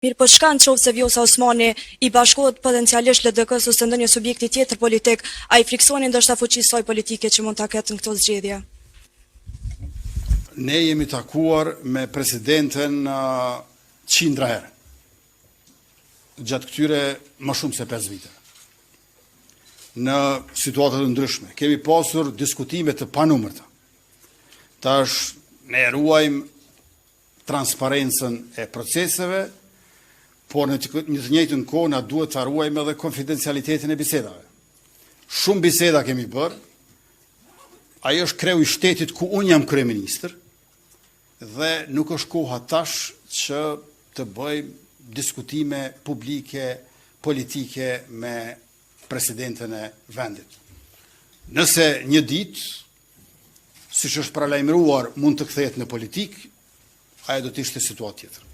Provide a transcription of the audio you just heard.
Mirë, po çka nëse Vjosa Osmani i bashkohet potencialisht LDK-s ose ndonjë subjekti tjetër politik, ai friksoni ndoshta fuqisë saj politike që mund ta ketë në këto zgjedhje? Ne jemi takuar me presidenten qindra herë, gjatë këtyre më shumë se 5 vite. Në situatat të ndryshme, kemi pasur diskutime të panumërta. Tash ne ruajmë transparencën e proceseve, por në të njëjtën kohë na duhet ta ruajmë edhe konfidencialitetin e bisedave. Shumë biseda kemi bërë. Ajo është kreu i shtetit ku unë jam kryeministër dhe nuk është koha tash që të bëjmë diskutime publike, politike me presidentën e vendit. Nëse një ditë, siç është paralajmëruar, mund të kthehet në politik, ajo do të ishte situatë tjetër.